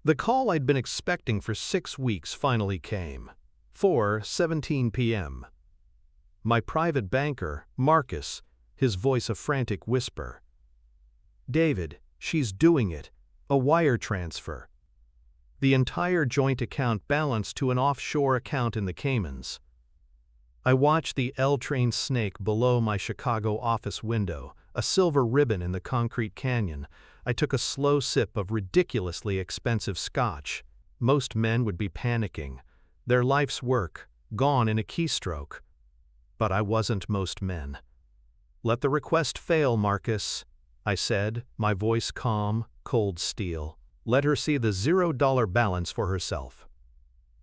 The call I'd been expecting for 6 weeks finally came. 4:17 p.m. My private banker, Marcus, his voice a frantic whisper. "David, she's doing it. A wire transfer." The entire joint account balanced to an offshore account in the Caymans. I watched the L-train snake below my Chicago office window, a silver ribbon in the concrete canyon. I took a slow sip of ridiculously expensive scotch. Most men would be panicking. Their life's work, gone in a keystroke. But I wasn't most men. "Let the request fail, Marcus," I said, my voice calm, cold steel. "Let her see the $0 balance for herself."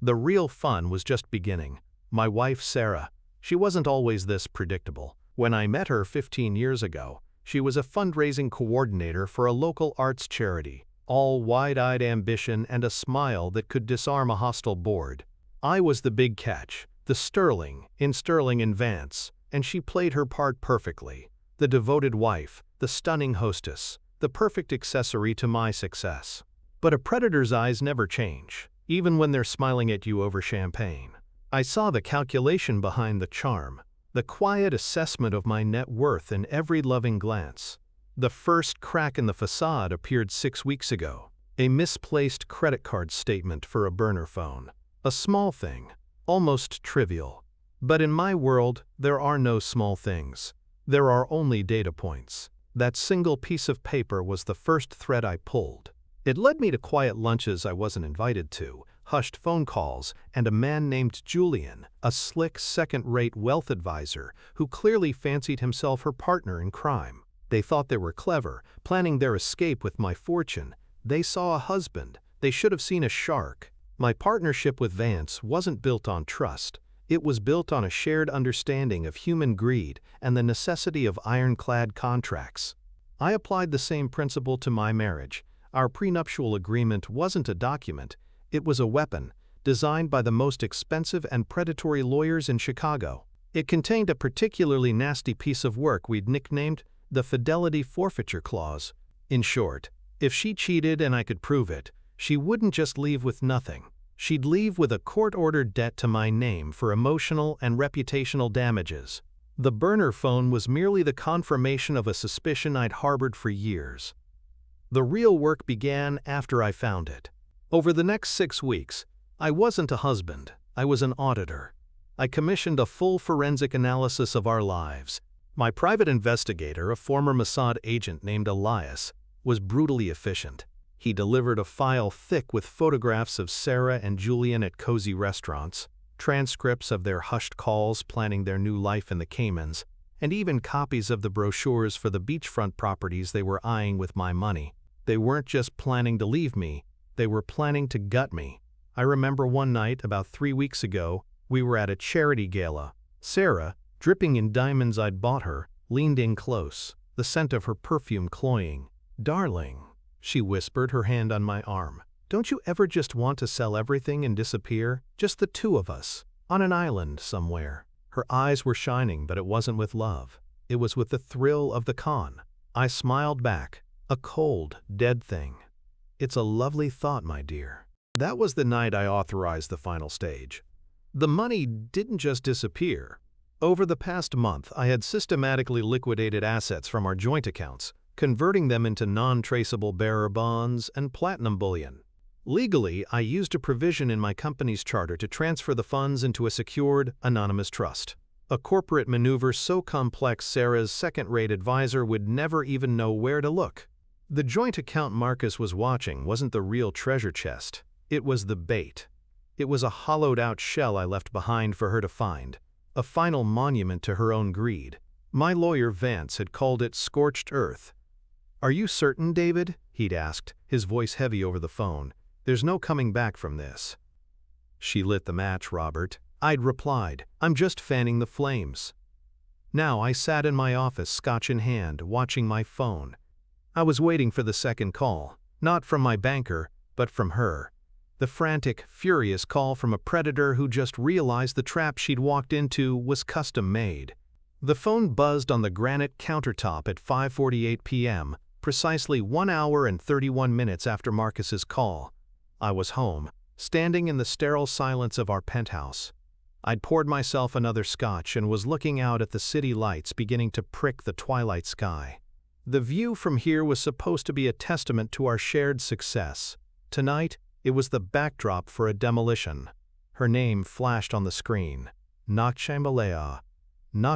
The real fun was just beginning. My wife, Sarah, she wasn't always this predictable. When I met her 15 years ago, she was a fundraising coordinator for a local arts charity, all wide-eyed ambition and a smile that could disarm a hostile board. I was the big catch, the Sterling in Vance, and she played her part perfectly. The devoted wife, the stunning hostess, the perfect accessory to my success. But a predator's eyes never change, even when they're smiling at you over champagne. I saw the calculation behind the charm, the quiet assessment of my net worth in every loving glance. The first crack in the facade appeared 6 weeks ago. A misplaced credit card statement for a burner phone. A small thing, almost trivial. But in my world, there are no small things. There are only data points. That single piece of paper was the first thread I pulled. It led me to quiet lunches I wasn't invited to, hushed phone calls, and a man named Julian, a slick second-rate wealth advisor who clearly fancied himself her partner in crime. They thought they were clever, planning their escape with my fortune. They saw a husband. They should have seen a shark. My partnership with Vance wasn't built on trust. It was built on a shared understanding of human greed and the necessity of ironclad contracts. I applied the same principle to my marriage. Our prenuptial agreement wasn't a document. It was a weapon, designed by the most expensive and predatory lawyers in Chicago. It contained a particularly nasty piece of work we'd nicknamed the Fidelity Forfeiture Clause. In short, if she cheated and I could prove it, she wouldn't just leave with nothing. She'd leave with a court-ordered debt to my name for emotional and reputational damages. The burner phone was merely the confirmation of a suspicion I'd harbored for years. The real work began after I found it. Over the next 6 weeks, I wasn't a husband, I was an auditor. I commissioned a full forensic analysis of our lives. My private investigator, a former Mossad agent named Elias, was brutally efficient. He delivered a file thick with photographs of Sarah and Julian at cozy restaurants, transcripts of their hushed calls planning their new life in the Caymans, and even copies of the brochures for the beachfront properties they were eyeing with my money. They weren't just planning to leave me, they were planning to gut me. I remember one night, about 3 weeks ago, we were at a charity gala. Sarah, dripping in diamonds I'd bought her, leaned in close, the scent of her perfume cloying. "Darling," she whispered, her hand on my arm. "Don't you ever just want to sell everything and disappear? Just the two of us, on an island somewhere." Her eyes were shining, but it wasn't with love. It was with the thrill of the con. I smiled back, a cold, dead thing. "It's a lovely thought, my dear." That was the night I authorized the final stage. The money didn't just disappear. Over the past month, I had systematically liquidated assets from our joint accounts, converting them into non-traceable bearer bonds and platinum bullion. Legally, I used a provision in my company's charter to transfer the funds into a secured, anonymous trust. A corporate maneuver so complex Sarah's second-rate advisor would never even know where to look. The joint account Marcus was watching wasn't the real treasure chest. It was the bait. It was a hollowed-out shell I left behind for her to find, a final monument to her own greed. My lawyer Vance had called it scorched earth. "Are you certain, David?" he'd asked, his voice heavy over the phone. "There's no coming back from this." "She lit the match, Robert," I'd replied. "I'm just fanning the flames." Now I sat in my office, scotch in hand, watching my phone. I was waiting for the second call, not from my banker, but from her. The frantic, furious call from a predator who just realized the trap she'd walked into was custom-made. The phone buzzed on the granite countertop at 5:48 p.m., precisely 1 hour and 31 minutes after Marcus's call. I was home, standing in the sterile silence of our penthouse. I'd poured myself another scotch and was looking out at the city lights beginning to prick the twilight sky. The view from here was supposed to be a testament to our shared success. Tonight, it was the backdrop for a demolition. Her name flashed on the screen. Caymans.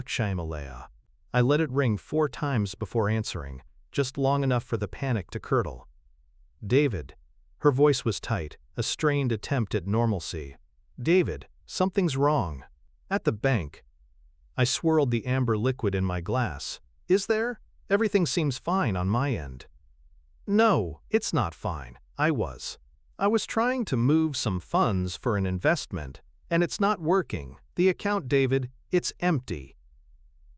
Caymans. I let it ring 4 times before answering, just long enough for the panic to curdle. David. Her voice was tight, a strained attempt at normalcy. David, something's wrong. At the bank. I swirled the amber liquid in my glass. Is there? Everything seems fine on my end. No, it's not fine. I was trying to move some funds for an investment, and it's not working. The account, David, it's empty.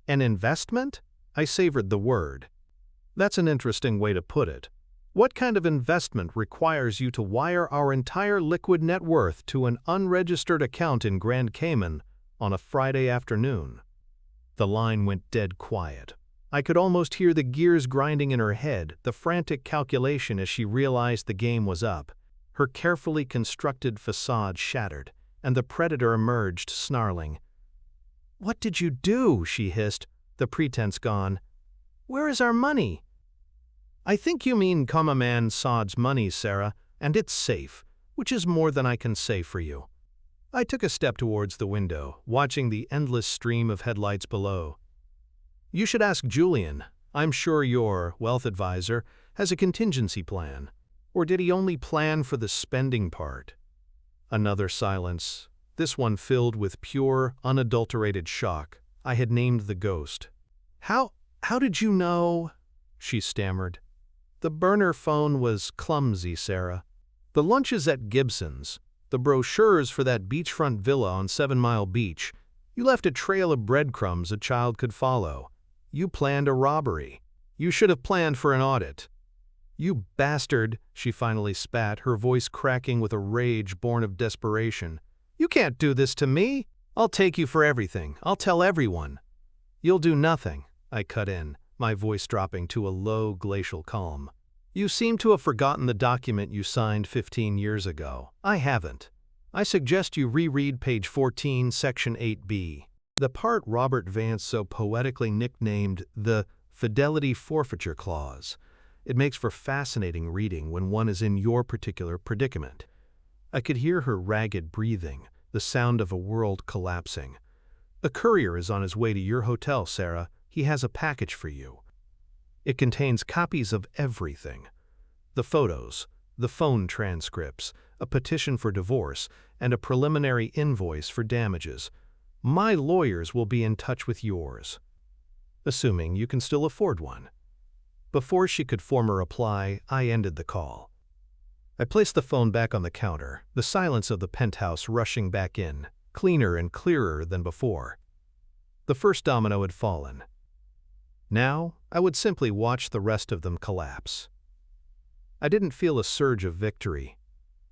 An investment? I savored the word. That's an interesting way to put it. What kind of investment requires you to wire our entire liquid net worth to an unregistered account in Grand Cayman on a Friday afternoon? The line went dead quiet. I could almost hear the gears grinding in her head, the frantic calculation as she realized the game was up. Her carefully constructed facade shattered, and the predator emerged, snarling. "What did you do?" she hissed, the pretense gone. "Where is our money?" "I think you mean man sod's money, Sarah, and it's safe, which is more than I can say for you." I took a step towards the window, watching the endless stream of headlights below. "You should ask Julian. I'm sure your wealth advisor has a contingency plan. Or did he only plan for the spending part?" Another silence, this one filled with pure, unadulterated shock. I had named the ghost. How did you know?" she stammered. "The burner phone was clumsy, Sarah. The lunches at Gibson's, the brochures for that beachfront villa on 7 Mile Beach, you left a trail of breadcrumbs a child could follow. You planned a robbery. You should have planned for an audit." "You bastard," she finally spat, her voice cracking with a rage born of desperation. "You can't do this to me. I'll take you for everything. I'll tell everyone." "You'll do nothing," I cut in, my voice dropping to a low, glacial calm. "You seem to have forgotten the document you signed 15 years ago. I haven't. I suggest you reread page 14, section 8b. The part Robert Vance so poetically nicknamed the Fidelity Forfeiture Clause. It makes for fascinating reading when one is in your particular predicament." I could hear her ragged breathing, the sound of a world collapsing. "A courier is on his way to your hotel, Sarah. He has a package for you. It contains copies of everything. The photos, the phone transcripts, a petition for divorce, and a preliminary invoice for damages. My lawyers will be in touch with yours. Assuming you can still afford one." Before she could form a reply, I ended the call. I placed the phone back on the counter, the silence of the penthouse rushing back in, cleaner and clearer than before. The first domino had fallen. Now, I would simply watch the rest of them collapse. I didn't feel a surge of victory.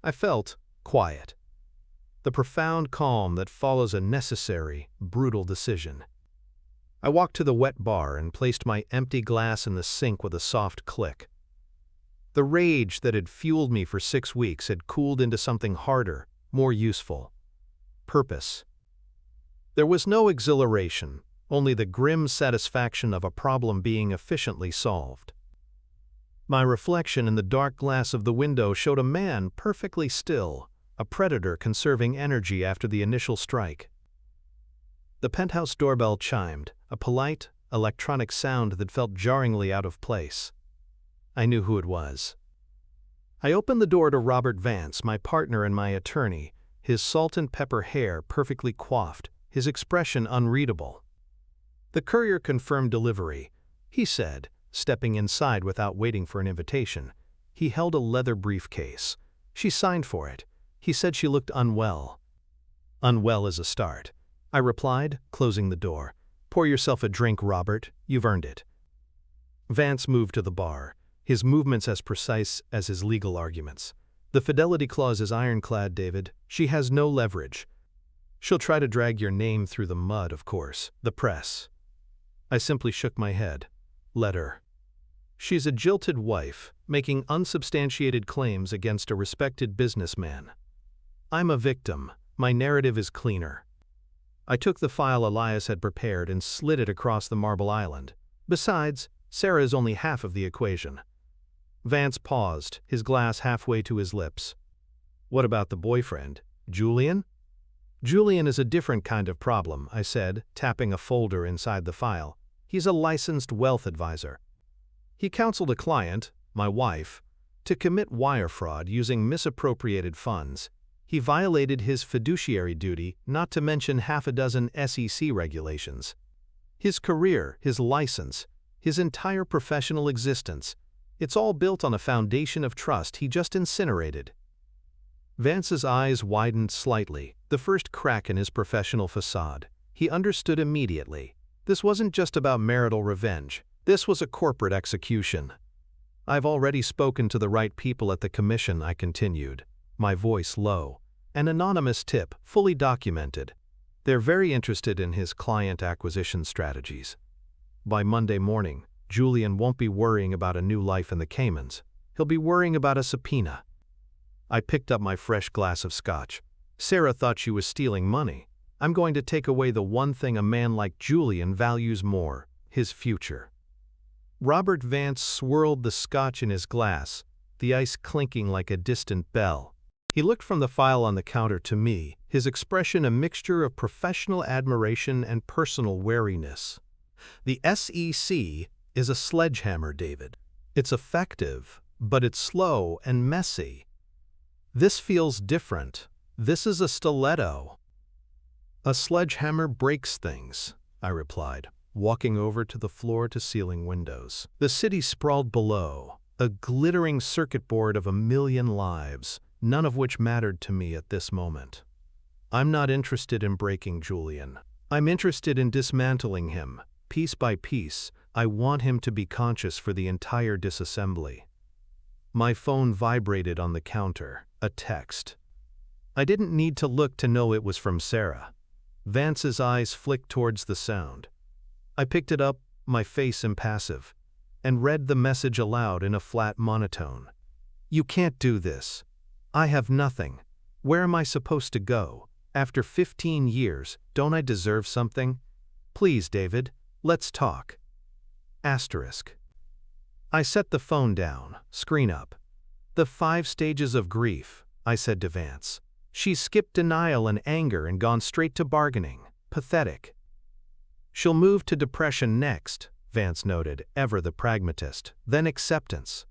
I felt quiet. The profound calm that follows a necessary, brutal decision. I walked to the wet bar and placed my empty glass in the sink with a soft click. The rage that had fueled me for 6 weeks had cooled into something harder, more useful. Purpose. There was no exhilaration, only the grim satisfaction of a problem being efficiently solved. My reflection in the dark glass of the window showed a man perfectly still, a predator conserving energy after the initial strike. The penthouse doorbell chimed, a polite, electronic sound that felt jarringly out of place. I knew who it was. I opened the door to Robert Vance, my partner and my attorney, his salt and pepper hair perfectly coiffed, his expression unreadable. "The courier confirmed delivery," he said, stepping inside without waiting for an invitation. He held a leather briefcase. She signed for it. He said she looked unwell. "Unwell is a start," I replied, closing the door. "Pour yourself a drink, Robert. You've earned it." Vance moved to the bar, his movements as precise as his legal arguments. "The fidelity clause is ironclad, David. She has no leverage. She'll try to drag your name through the mud, of course. The press." I simply shook my head. "Let her. She's a jilted wife, making unsubstantiated claims against a respected businessman. I'm a victim. My narrative is cleaner. I took the file Elias had prepared and slid it across the marble island. Besides, Sarah is only half of the equation. Vance paused, his glass halfway to his lips. What about the boyfriend, Julian? Julian is a different kind of problem, I said, tapping a folder inside the file. He's a licensed wealth advisor. He counseled a client, my wife, to commit wire fraud using misappropriated funds. He violated his fiduciary duty, not to mention half a dozen SEC regulations. His career, his license, his entire professional existence, it's all built on a foundation of trust he just incinerated. Vance's eyes widened slightly, the first crack in his professional facade. He understood immediately. This wasn't just about marital revenge. This was a corporate execution. I've already spoken to the right people at the commission, I continued, my voice low. An anonymous tip, fully documented. They're very interested in his client acquisition strategies. By Monday morning, Julian won't be worrying about a new life in the Caymans. He'll be worrying about a subpoena. I picked up my fresh glass of scotch. Sarah thought she was stealing money. I'm going to take away the one thing a man like Julian values more, his future. Robert Vance swirled the scotch in his glass, the ice clinking like a distant bell. He looked from the file on the counter to me, his expression a mixture of professional admiration and personal wariness. The SEC is a sledgehammer, David. It's effective, but it's slow and messy. This feels different. This is a stiletto. A sledgehammer breaks things, I replied, walking over to the floor-to-ceiling windows. The city sprawled below, a glittering circuit board of 1,000,000 lives, none of which mattered to me at this moment. I'm not interested in breaking Julian. I'm interested in dismantling him, piece by piece. I want him to be conscious for the entire disassembly. My phone vibrated on the counter, a text. I didn't need to look to know it was from Sarah. Vance's eyes flicked towards the sound. I picked it up, my face impassive, and read the message aloud in a flat monotone. You can't do this. I have nothing. Where am I supposed to go? After 15 years, don't I deserve something? Please, David, let's talk. Asterisk. I set the phone down, screen up. The 5 stages of grief, I said to Vance. She's skipped denial and anger and gone straight to bargaining. Pathetic. She'll move to depression next, Vance noted, ever the pragmatist, then acceptance.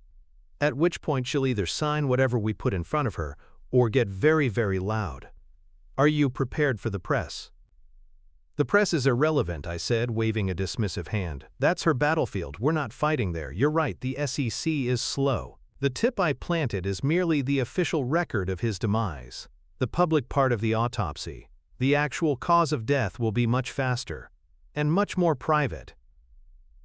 At which point she'll either sign whatever we put in front of her or get very, very loud. Are you prepared for the press? The press is irrelevant, I said, waving a dismissive hand. That's her battlefield. We're not fighting there. You're right, the SEC is slow. The tip I planted is merely the official record of his demise. The public part of the autopsy, the actual cause of death, will be much faster and much more private.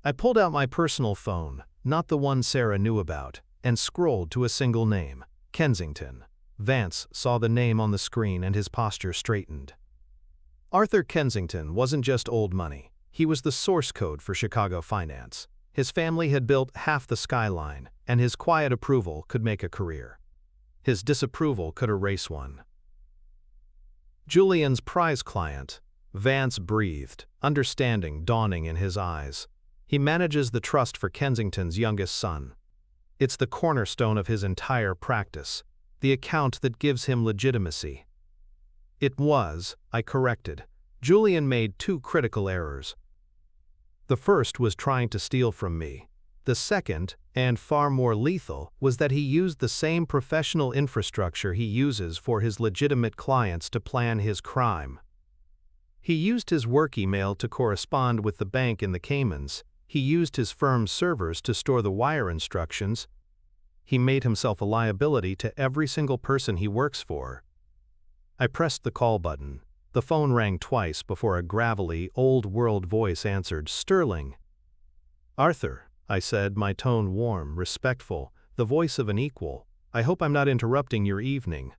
I pulled out my personal phone, not the one Sarah knew about, and scrolled to a single name, Kensington. Vance saw the name on the screen and his posture straightened. Arthur Kensington wasn't just old money. He was the source code for Chicago finance. His family had built half the skyline, and his quiet approval could make a career. His disapproval could erase one. Julian's prize client. Vance breathed, understanding dawning in his eyes. He manages the trust for Kensington's youngest son. It's the cornerstone of his entire practice, the account that gives him legitimacy. It was, I corrected. Julian made 2 critical errors. The first was trying to steal from me. The second, and far more lethal, was that he used the same professional infrastructure he uses for his legitimate clients to plan his crime. He used his work email to correspond with the bank in the Caymans. He used his firm's servers to store the wire instructions. He made himself a liability to every single person he works for. I pressed the call button. The phone rang twice before a gravelly, old-world voice answered. Sterling. Arthur, I said, my tone warm, respectful, the voice of an equal. I hope I'm not interrupting your evening.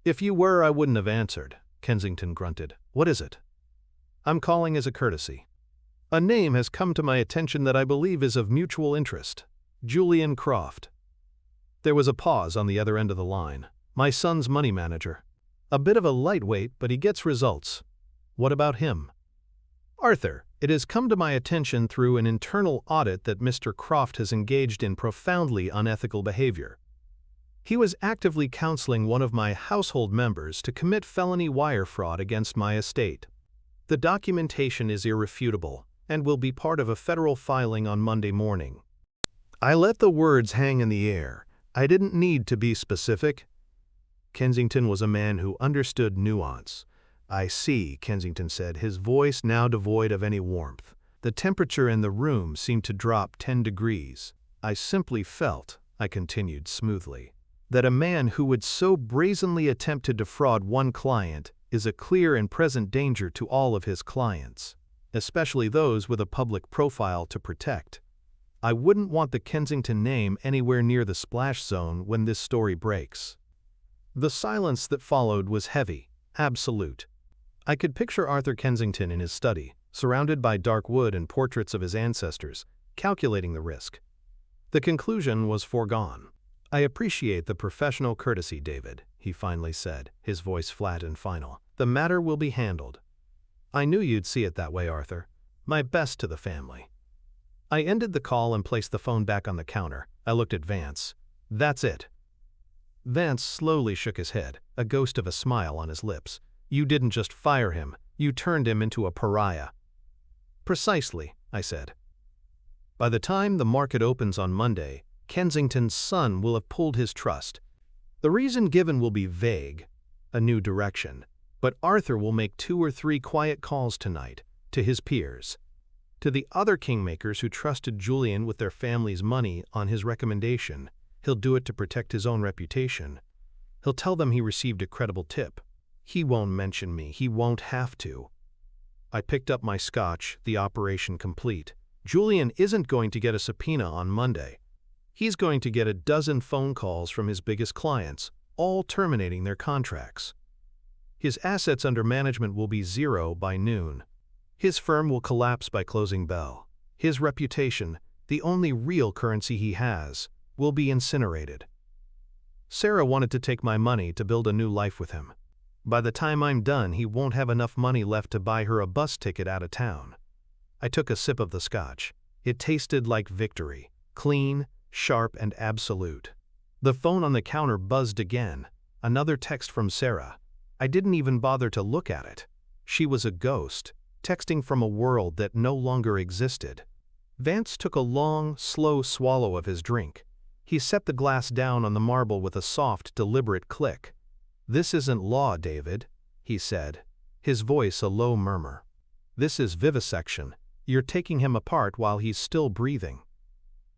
If you were, I wouldn't have answered, Kensington grunted. What is it? I'm calling as a courtesy. A name has come to my attention that I believe is of mutual interest. Julian Croft. There was a pause on the other end of the line. My son's money manager. A bit of a lightweight, but he gets results. What about him? Arthur, it has come to my attention through an internal audit that Mr. Croft has engaged in profoundly unethical behavior. He was actively counseling one of my household members to commit felony wire fraud against my estate. The documentation is irrefutable and will be part of a federal filing on Monday morning. I let the words hang in the air. I didn't need to be specific. Kensington was a man who understood nuance. I see, Kensington said, his voice now devoid of any warmth. The temperature in the room seemed to drop 10 degrees. I simply felt, I continued smoothly, that a man who would so brazenly attempt to defraud one client is a clear and present danger to all of his clients, especially those with a public profile to protect. I wouldn't want the Kensington name anywhere near the splash zone when this story breaks. The silence that followed was heavy, absolute. I could picture Arthur Kensington in his study, surrounded by dark wood and portraits of his ancestors, calculating the risk. The conclusion was foregone. I appreciate the professional courtesy, David, he finally said, his voice flat and final. The matter will be handled. I knew you'd see it that way, Arthur. My best to the family. I ended the call and placed the phone back on the counter. I looked at Vance. That's it. Vance slowly shook his head, a ghost of a smile on his lips. You didn't just fire him, you turned him into a pariah. Precisely, I said. By the time the market opens on Monday, Kensington's son will have pulled his trust. The reason given will be vague, a new direction, but Arthur will make 2 or 3 quiet calls tonight, to his peers, to the other kingmakers who trusted Julian with their family's money on his recommendation. He'll do it to protect his own reputation. He'll tell them he received a credible tip. He won't mention me, he won't have to. I picked up my scotch, the operation complete. Julian isn't going to get a subpoena on Monday. He's going to get a dozen phone calls from his biggest clients, all terminating their contracts. His assets under management will be 0 by noon. His firm will collapse by closing bell. His reputation, the only real currency he has, will be incinerated. Sarah wanted to take my money to build a new life with him. By the time I'm done, he won't have enough money left to buy her a bus ticket out of town. I took a sip of the scotch. It tasted like victory, clean, sharp, and absolute. The phone on the counter buzzed again. Another text from Sarah. I didn't even bother to look at it. She was a ghost, texting from a world that no longer existed. Vance took a long, slow swallow of his drink. He set the glass down on the marble with a soft, deliberate click. This isn't law, David, he said, his voice a low murmur. This is vivisection. You're taking him apart while he's still breathing.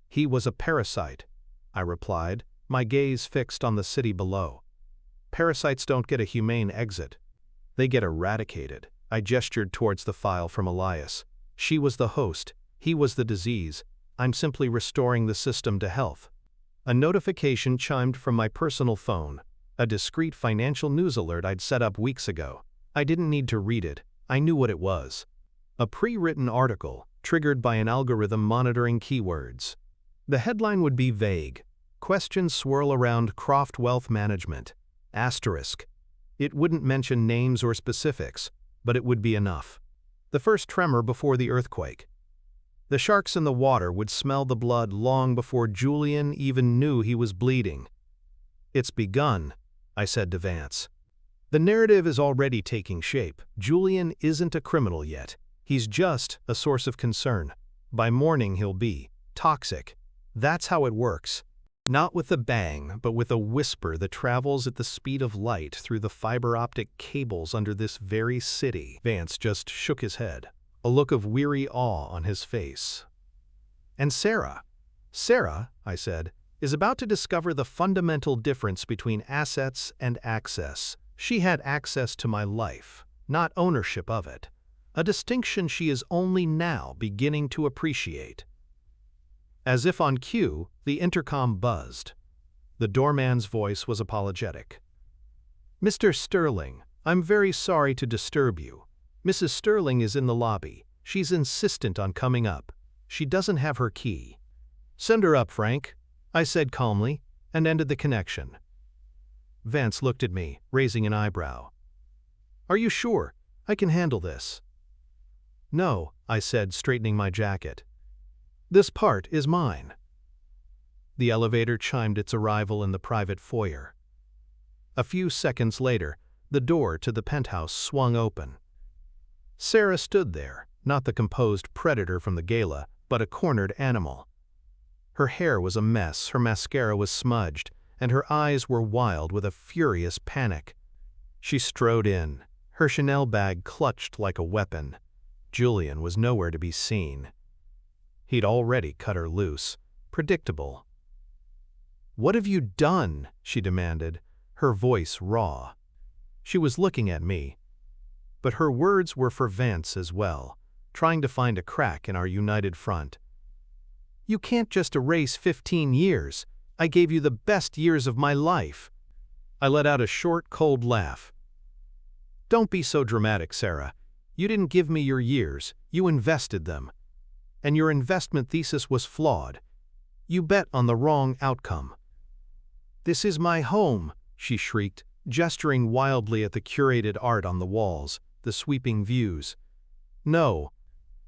He was a parasite, I replied, my gaze fixed on the city below. Parasites don't get a humane exit. They get eradicated. I gestured towards the file from Elias. She was the host. He was the disease. I'm simply restoring the system to health. A notification chimed from my personal phone. A discreet financial news alert I'd set up weeks ago. I didn't need to read it. I knew what it was. A pre-written article, triggered by an algorithm monitoring keywords. The headline would be vague. Questions swirl around Croft Wealth Management. Asterisk. It wouldn't mention names or specifics, but it would be enough. The first tremor before the earthquake. The sharks in the water would smell the blood long before Julian even knew he was bleeding. It's begun, I said to Vance. The narrative is already taking shape. Julian isn't a criminal yet. He's just a source of concern. By morning he'll be toxic. That's how it works. Not with a bang, but with a whisper that travels at the speed of light through the fiber-optic cables under this very city. Vance just shook his head, a look of weary awe on his face. And Sarah, I said, is about to discover the fundamental difference between assets and access. She had access to my life, not ownership of it, a distinction she is only now beginning to appreciate. As if on cue, the intercom buzzed. The doorman's voice was apologetic. Mr. Sterling, I'm very sorry to disturb you. Mrs. Sterling is in the lobby. She's insistent on coming up. She doesn't have her key. "Send her up, Frank," I said calmly, and ended the connection. Vance looked at me, raising an eyebrow. "Are you sure? I can handle this." "No," I said, straightening my jacket. "This part is mine." The elevator chimed its arrival in the private foyer. A few seconds later, the door to the penthouse swung open. Sarah stood there, not the composed predator from the gala, but a cornered animal. Her hair was a mess, her mascara was smudged, and her eyes were wild with a furious panic. She strode in, her Chanel bag clutched like a weapon. Julian was nowhere to be seen. He'd already cut her loose. Predictable. "What have you done?" she demanded, her voice raw. She was looking at me, but her words were for Vance as well, trying to find a crack in our united front. "You can't just erase 15 years. I gave you the best years of my life." I let out a short, cold laugh. "Don't be so dramatic, Sarah. You didn't give me your years, you invested them. And your investment thesis was flawed. You bet on the wrong outcome." "This is my home," she shrieked, gesturing wildly at the curated art on the walls, the sweeping views. "No,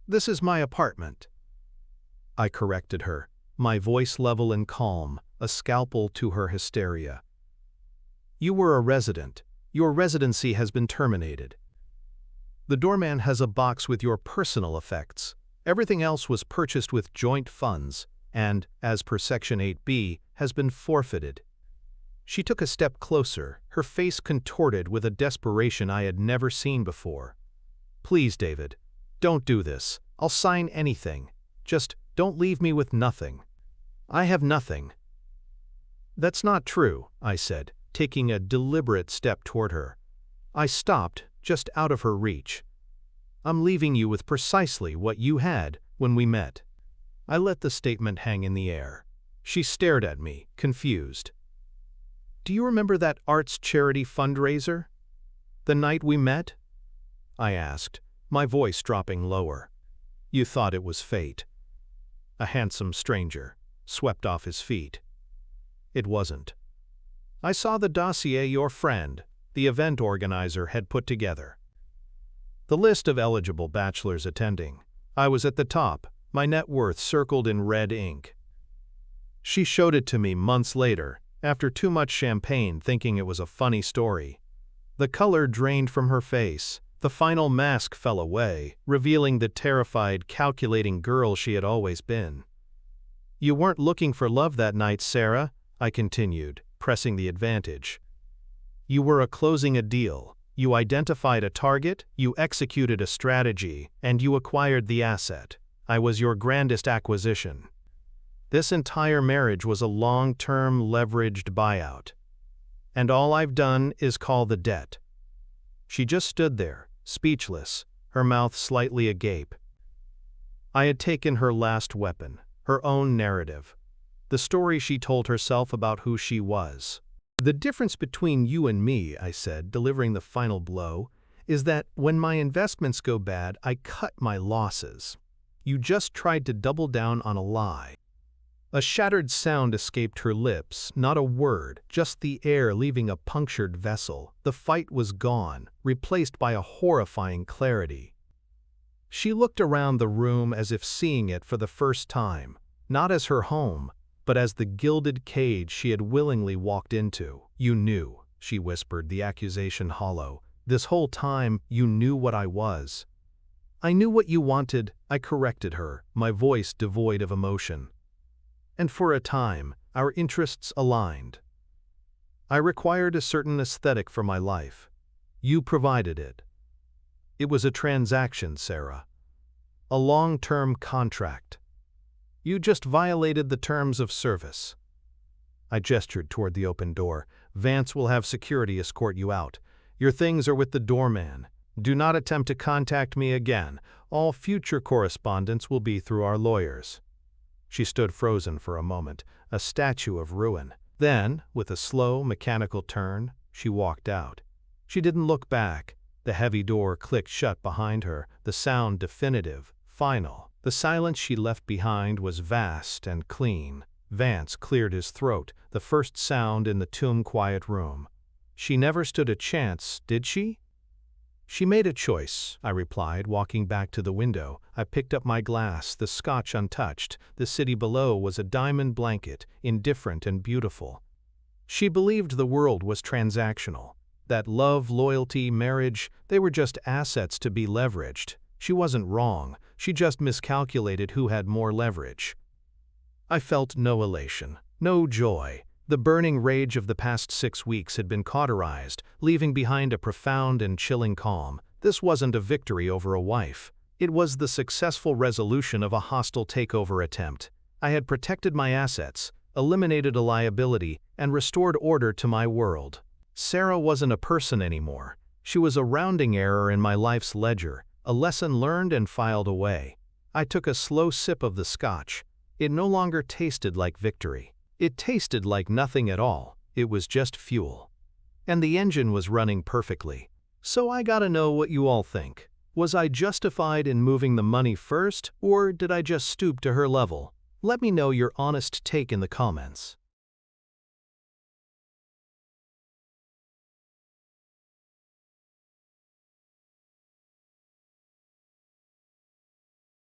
this is my apartment." I corrected her, my voice level and calm, a scalpel to her hysteria. "You were a resident. Your residency has been terminated. The doorman has a box with your personal effects. Everything else was purchased with joint funds, and, as per Section 8B, has been forfeited." She took a step closer, her face contorted with a desperation I had never seen before. "Please, David, don't do this. I'll sign anything. Just don't leave me with nothing." "I have nothing." "That's not true," I said, taking a deliberate step toward her. I stopped, just out of her reach. "I'm leaving you with precisely what you had when we met." I let the statement hang in the air. She stared at me, confused. "Do you remember that arts charity fundraiser? The night we met?" I asked, my voice dropping lower. "You thought it was fate. A handsome stranger, swept off his feet. It wasn't. I saw the dossier your friend, the event organizer, had put together. The list of eligible bachelors attending. I was at the top, my net worth circled in red ink." She showed it to me months later, after too much champagne, thinking it was a funny story. The color drained from her face, the final mask fell away, revealing the terrified, calculating girl she had always been. "You weren't looking for love that night, Sarah," I continued, pressing the advantage. "You were closing a deal. You identified a target, you executed a strategy, and you acquired the asset. I was your grandest acquisition. This entire marriage was a long-term leveraged buyout. And all I've done is call the debt." She just stood there, speechless, her mouth slightly agape. I had taken her last weapon, her own narrative, the story she told herself about who she was. "The difference between you and me," I said, delivering the final blow, "is that when my investments go bad, I cut my losses. You just tried to double down on a lie." A shattered sound escaped her lips, not a word, just the air leaving a punctured vessel. The fight was gone, replaced by a horrifying clarity. She looked around the room as if seeing it for the first time, not as her home, but as the gilded cage she had willingly walked into. "You knew," she whispered, the accusation hollow. "This whole time, you knew what I was." "I knew what you wanted," I corrected her, my voice devoid of emotion. "And for a time, our interests aligned. I required a certain aesthetic for my life. You provided it. It was a transaction, Sarah. A long-term contract. You just violated the terms of service." I gestured toward the open door. "Vance will have security escort you out. Your things are with the doorman. Do not attempt to contact me again. All future correspondence will be through our lawyers." She stood frozen for a moment, a statue of ruin. Then, with a slow, mechanical turn, she walked out. She didn't look back. The heavy door clicked shut behind her, the sound definitive, final. The silence she left behind was vast and clean. Vance cleared his throat, the first sound in the tomb-quiet room. She never stood a chance, did she? She made a choice, I replied, walking back to the window. I picked up my glass, the scotch untouched. The city below was a diamond blanket, indifferent and beautiful. She believed the world was transactional. That love, loyalty, marriage, they were just assets to be leveraged. She wasn't wrong, she just miscalculated who had more leverage. I felt no elation, no joy. The burning rage of the past 6 weeks had been cauterized, leaving behind a profound and chilling calm. This wasn't a victory over a wife. It was the successful resolution of a hostile takeover attempt. I had protected my assets, eliminated a liability, and restored order to my world. Sarah wasn't a person anymore. She was a rounding error in my life's ledger, a lesson learned and filed away. I took a slow sip of the scotch. It no longer tasted like victory. It tasted like nothing at all. It was just fuel. And the engine was running perfectly. So I gotta know what you all think. Was I justified in moving the money first, or did I just stoop to her level? Let me know your honest take in the comments.